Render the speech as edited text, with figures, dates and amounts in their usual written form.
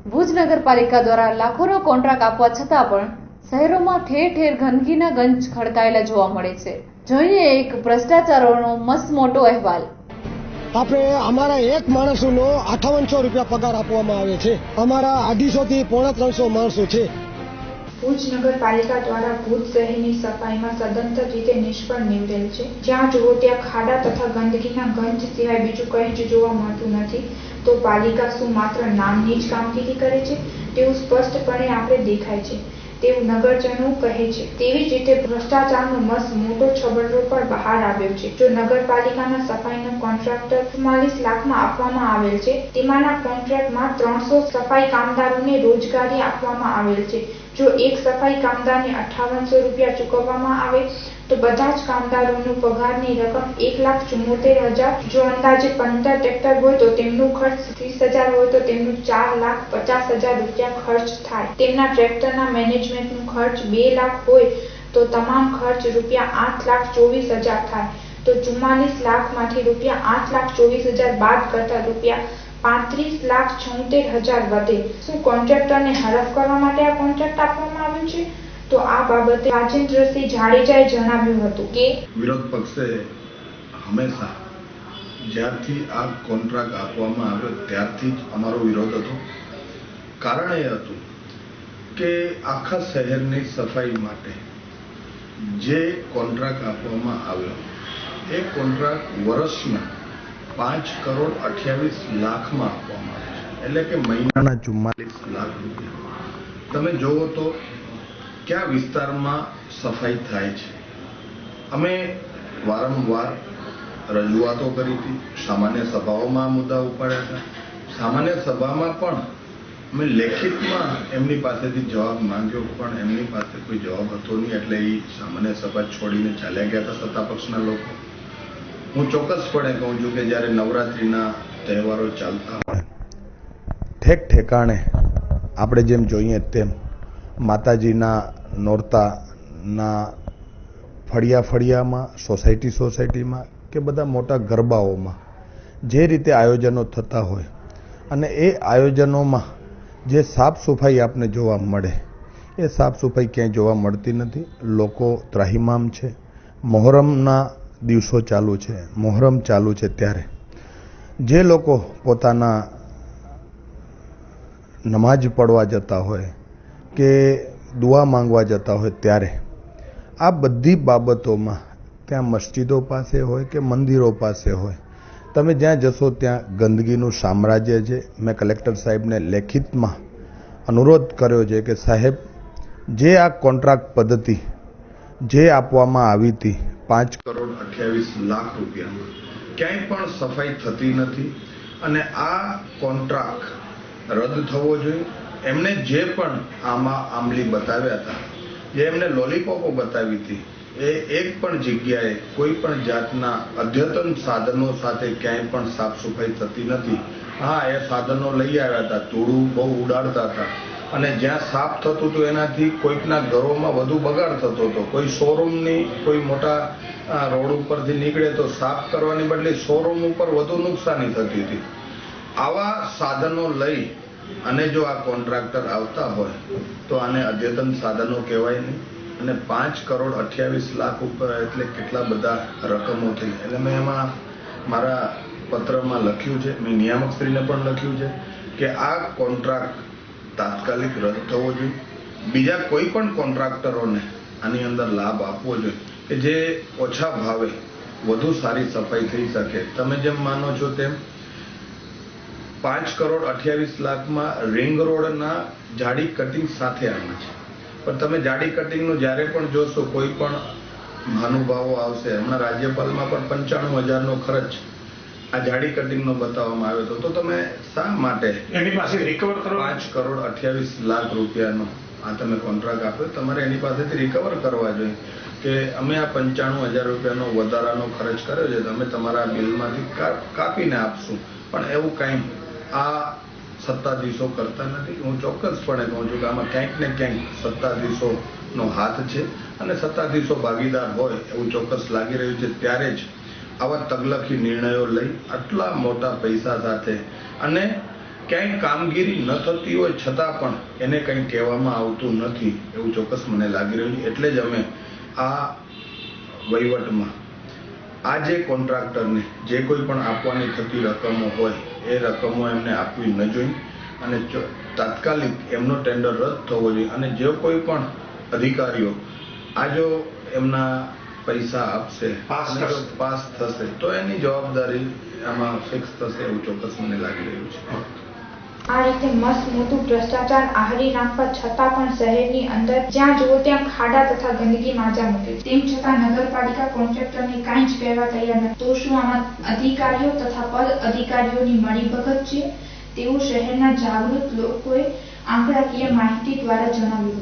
ભુજ નગરપાલિકા દ્વારા લાખોનો કોન્ટ્રાક્ટ આપવા છતાં પણ શહેરોમાં ઠેર ઠેર ગંદકીના ગંજ ખડકાયેલા જોવા મળે છે। જોઈએ એક ભ્રષ્ટાચારોનો મસ્ત મોટો અહેવાલ। આપણે અમારા એક માણસનો 5800 રૂપિયા પગાર આપવામાં આવે છે। અમારા 250 થી 350 માણસો છે। ભુજ નગરપાલિકા દ્વારા ભુજ શહેરની સફાઈમાં સદંતર રીતે નિષ્ફળ નીવડેલ છે। જ્યાં જુઓ ત્યાં ખાડા તથા ગંદકીના ગંજ સિવાય બીજું કંઈ જ જોવા મળતું નથી। તો પાલિકા શું માત્ર નામની જ કામગીરી કરે છે તેવું સ્પષ્ટપણે આપણે દેખાય છે તેવું નગરજનો કહે છે। તેવી જ રીતે ભ્રષ્ટાચારનો મસ્ત મોટો છબરડો પણ બહાર આવ્યો છે। જો નગરપાલિકાના સફાઈનો કોન્ટ્રાક્ટર 44 લાખમાં આપવામાં આવેલ છે, તેમાંના કોન્ટ્રાક્ટમાં 300 સફાઈ કામદારોને રોજગારી આપવામાં આવેલ છે। જો એક સફાઈ કામદારને 5800 રૂપિયા ચૂકવવામાં આવે તો બધા જ કામદારોનો પગારની રકમ 1,74,000। જો અંદાજે 15 ટ્રેક્ટર હોય તો તેમનો ખર્ચ 30,000 હોય તો તેમનું 4,50,000 રૂપિયા ખર્ચ થાય। તેમના ટ્રેક્ટરના મેનેજમેન્ટનો ખર્ચ 2 લાખ હોય તો તમામ ખર્ચ રૂપિયા 8,24,000 થાય। તો 44 લાખમાંથી રૂપિયા 8,24,000 બાદ કરતા રૂપિયા 35,76,000 વધે। શું કોન્ટ્રાક્ટરને હડપ કરવા માટે આ કોન્ટ્રાક્ટ આપવામાં આવ્યું છે? તો આ બાબતે રાજેન્દ્રસિંહ જાડેજાએ જણાવ્યું હતું કે વિરોધ પક્ષે હંમેશા જ્યારથી આ કોન્ટ્રાક્ટ આપવામાં આવ્યો ત્યારથી જ અમારો વિરોધ હતો। કારણ એ હતું કે આખા શહેરની સફાઈ માટે જે કોન્ટ્રાક્ટ આપવામાં આવ્યો એ કોન્ટ્રાક્ટ વર્ષના 5,28 લાખમાં આપવામાં આવે છે, એટલે કે મહિનાના 44 લાખ રૂપિયા। તમે જોવો તો કયા વિસ્તારમાં સફાઈ થાય છે? અમે વારંવાર રજૂઆતો કરી હતી, સામાન્ય સભાઓમાં આ મુદ્દા ઉપાડ્યા હતા। સામાન્ય સભામાં પણ અમે લેખિતમાં એમની પાસેથી જવાબ માંગ્યો, પણ એમની પાસે કોઈ જવાબ હતો નહીં, એટલે એ સામાન્ય સભા છોડીને ચાલ્યા ગયા હતા સત્તા પક્ષના લોકો। હું ચોક્કસપણે કહું છું કે જ્યારે નવરાત્રિના તહેવારો ચાલતા હોય ઠેક ઠેકાણે આપણે જેમ જોઈએ તેમ માતાજીના નોરતાના ફળિયામાં, સોસાયટીમાં કે બધા મોટા ગરબાઓમાં જે રીતે આયોજનો થતા હોય અને એ આયોજનોમાં જે સાફ સફાઈ આપને જોવા મળે એ સાફ સફાઈ ક્યાંય જોવા મળતી નથી। લોકો ત્રાહિમામ છે। મોહરમના દિવસો ચાલુ છે, મોહરમ ચાલુ છે, ત્યારે જે લોકો પોતાના નમાજ પડવા જતા હોય કે દુઆ માંગવા જતા હોય ત્યારે આ બધી બાબતોમાં ત્યાં મસ્જિદો પાસે હોય કે મંદિરો પાસે હોય, તમે જ્યાં જશો ત્યાં ગંદકીનું સામ્રાજ્ય છે। મેં કલેક્ટર સાહેબને લેખિતમાં અનુરોધ કર્યો છે કે સાહેબ, જે આ કોન્ટ્રાક્ટ પદ્ધતિ જે આપવામાં આવી હતી 5,28 લાખ રૂપિયામાં ક્યાંય પણ સફાઈ થતી નથી અને આ કોન્ટ્રાક્ટ રદ થવો જોઈએ। એમને જે પણ આમાં આમલી બતાવ્યા હતા, જે એમને લોલીપોપો બતાવી હતી, એ એક પણ જગ્યાએ કોઈ પણ જાતના અદ્યતન સાધનો સાથે ક્યાંય પણ સાફ સફાઈ થતી નથી। હા, એ સાધનો લઈ આવ્યા હતા, ધૂળું બહુ ઉડાડતા હતા અને જ્યાં સાફ થતું હતું એનાથી કોઈકના ઘરોમાં વધુ બગાડ થતો હતો। કોઈ શોરૂમની કોઈ મોટા રોડ ઉપરથી નીકળે તો સાફ કરવાની બદલે શોરૂમ ઉપર વધુ નુકસાની થતી હતી। આવા સાધનો લઈ અને જો આ કોન્ટ્રાક્ટર આવતા હોય તો આને અદ્યતન સાધનો કહેવાય નહીં। અને 5,28 લાખ ઉપર એટલે કેટલા બધા રકમો થઈ। એટલે મેં એમાં મારા પત્રમાં લખ્યું છે, મેં નિયામકશ્રીને પણ લખ્યું છે કે આ કોન્ટ્રાક્ટ તાત્કાલિક રદ થવો જોઈએ। બીજા કોઈ પણ કોન્ટ્રાક્ટરોને આની અંદર લાભ આપવો જોઈએ કે જે ઓછા ભાવે વધુ સારી સફાઈ થઈ શકે। તમે જેમ માનો છો તેમ 5,28 લાખમાં રિંગ રોડના જાડી કટિંગ સાથે આવ્યું છે, પણ તમે જાડી કટિંગનું જ્યારે પણ જોશો કોઈ પણ મહાનુભાવો આવશે, હમણાં રાજ્યપાલમાં પણ 95,000નો ખર્ચ આ જાડી કટિંગનો બતાવવામાં આવ્યો હતો, તો તમે શા માટે એની પાસે રિકવર કરવા 5,28 લાખ રૂપિયાનો આ તમે કોન્ટ્રાક્ટ આપ્યો? તમારે એની પાસેથી રિકવર કરવા જોઈએ કે અમે આ 95,000 રૂપિયાનો વધારાનો ખર્ચ કર્યો છે, તમે તમારા બિલમાંથી કાપીને આપશું। પણ એવું કંઈ આ સત્તાધીશો કરતા નથી। હું ચોક્કસપણે કહું છું કે આમાં ક્યાંક ને ક્યાંક સત્તાધીશોનો હાથ છે અને સત્તાધીશો ભાગીદાર હોય એવું ચોક્કસ લાગી રહ્યું છે। ત્યારે જ આવા તગલખી નિર્ણયો લઈ આટલા મોટા પૈસા સાથે અને ક્યાંય કામગીરી ન થતી હોય છતાં પણ એને કંઈ કહેવામાં આવતું નથી એવું ચોક્કસ મને લાગી રહ્યું છે. એટલે જ અમે આ વહીવટમાં આ જે કોન્ટ્રાક્ટરને જે કોઈ પણ આપવાની થતી રકમો હોય એ રકમો એમને આપવી ન જોઈએ અને તાત્કાલિક એમનો ટેન્ડર રદ થવો જોઈએ અને જે કોઈ પણ અધિકારીઓ આ જો એમના પૈસા આપશે પાસ થશે તો એની જવાબદારી આમાં ફિક્સ થશે એવું ચોક્કસ મને લાગી રહ્યું છે. આ રીતે મસ્ત મોટું ભ્રષ્ટાચાર આહરી નાખવા છતાં પણ શહેરની અંદર જ્યાં જુઓ ત્યાં ખાડા તથા ગંદકી માજા મૂકે તેમ છતાં નગરપાલિકા કોન્ટ્રાક્ટરને કાંઈ જ કહેવા તૈયાર નથી. તો શું આમાં અધિકારીઓ તથા પદ અધિકારીઓની મળીભગત છે તેવું શહેરના જાગૃત લોકોએ આંકડાકીય માહિતી દ્વારા જણાવ્યું હતું.